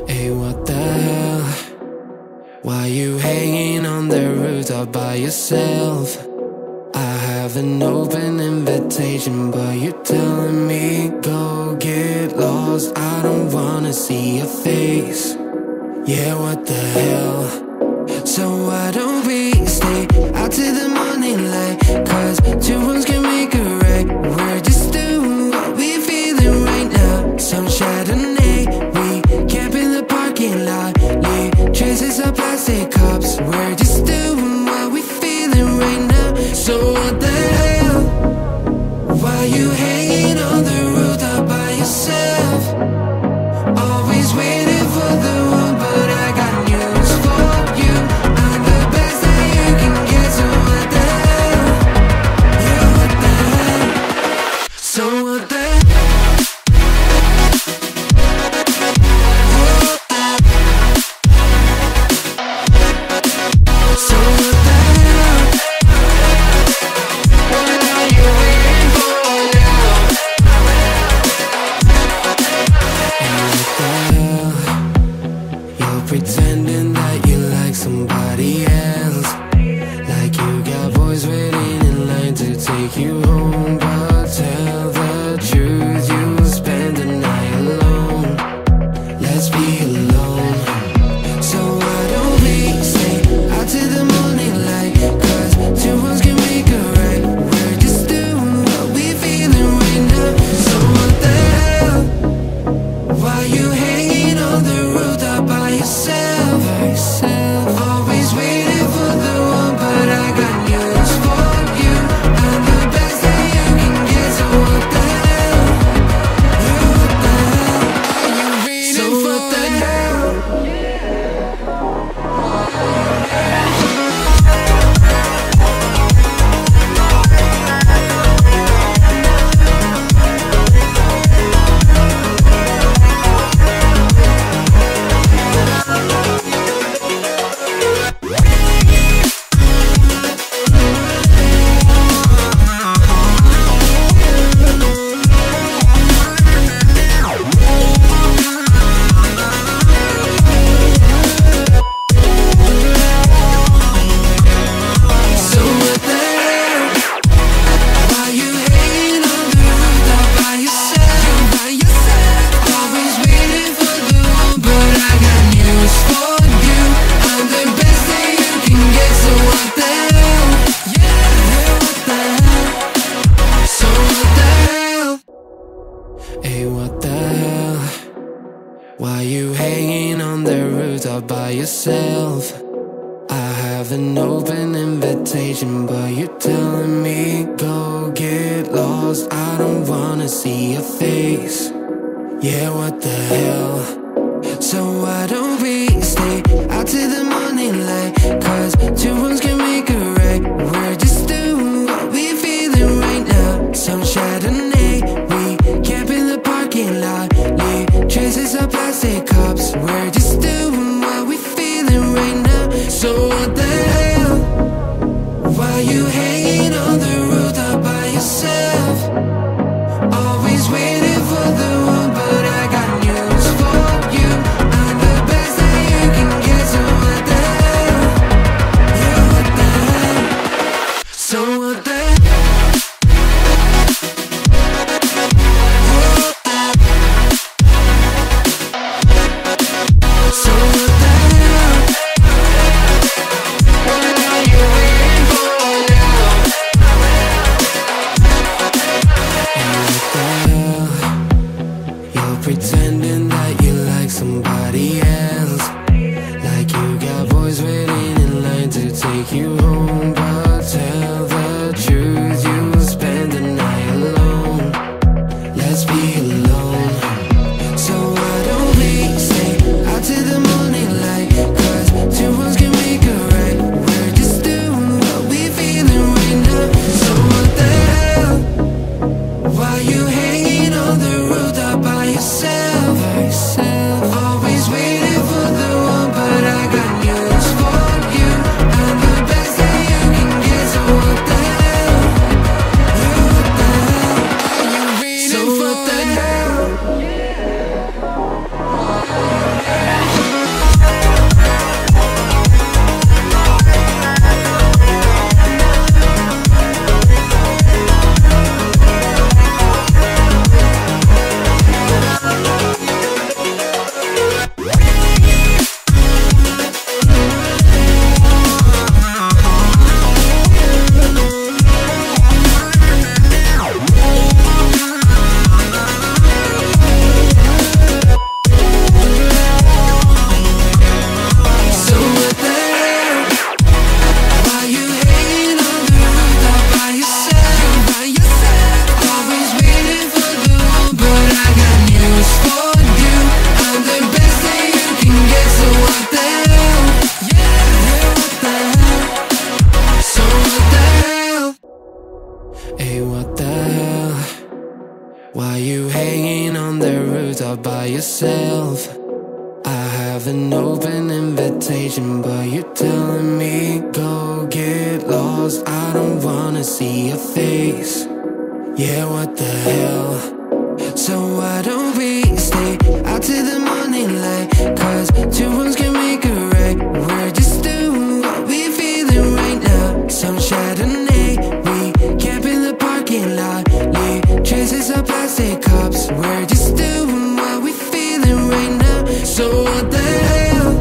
Hey, what the hell? Why you hanging on the rooftop by yourself? I have an open invitation, but you're telling me go get lost. I don't wanna see your face. Yeah, what the hell? So why don't we stay out till the morning light? Cause two wrongs can make a right. We're just doing what we feeling right now. Some Chardonnay, we camp in the parking lot. Leave traces of plastic cups. We're just doing what we feeling right now. So what the hell? Why you hanging on the rooftop by yourself? Always waiting for the one, but I got news for you. I'm the best that you can get, so what the hell? Yeah, what the hell? So what the hell? So what the hell? What are you waiting for now? And what the hell? You're pretending that you like somebody else, like you got boys waiting in line to take you home. But tell the truth, you'll spend the night alone. Let's be alone. So why don't we stay out till the morning light? Cause two wrongs can make a right. We're just doing what we feeling right now. So what the hell? Why you hanging on the rooftop by yourself? Always waiting for the one, but I got news for you. I'm the best that you can get, so what the hell? Yeah, what the hell? Are you waiting so for what the hell? So what the hell? Why you hanging on the rooftop by yourself? Always waiting for the one, but I got news for you. I'm the best that you can get, so what the hell? Yeah, what the hell? So what the hell? Hey, what the hell? Why you hanging on the rooftop by yourself? I have an open invitation, but you're telling me go get lost. I don't wanna see your face. Yeah, what the hell? So why don't we stay out till the morning light? Cause two wrongs can make a right. We're just doing what we feeling right now. Some Chardonnay, we camp in the parking lot. Leave traces of plastic cups. We're just doing what we feeling right now. So what the hell? Why you hanging on the rooftop by yourself? Always waiting for the one, but I got news for you. I'm the best that you can get, so what the hell? Yeah, what the hell? So what the hell? have an open invitation, but you're telling me go get lost. I don't wanna see your face. Yeah, what the hell? So why don't we stay out till the morning light? Cause two wrongs can make a right. We're just doing what we feeling right now. Some Chardonnay, we camp in the parking lot. Leave traces of plastic cups. We're just doing what we feeling right now. So what the hell?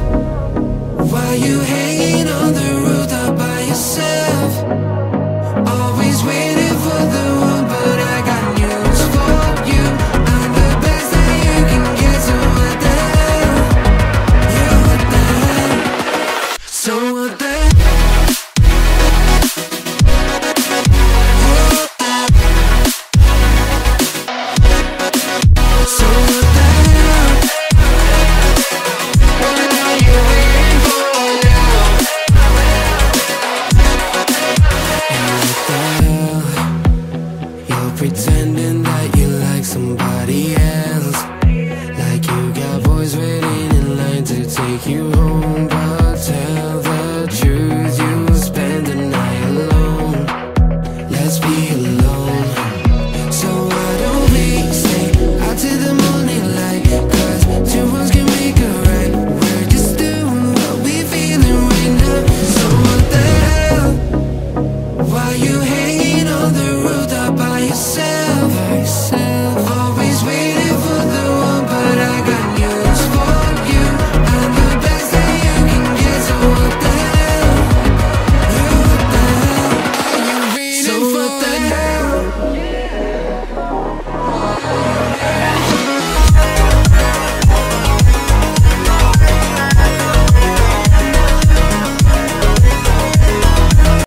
Why you hanging on the rooftop by yourself? Always waiting for the one, but I got news for you. I'm the best that you can get, so what the hell? Yeah, what the hell? So what the hell? So what the hell? What are you waiting for now? And what the hell? You're pretending that you like somebody else, like you got boys waiting in line to take you home, but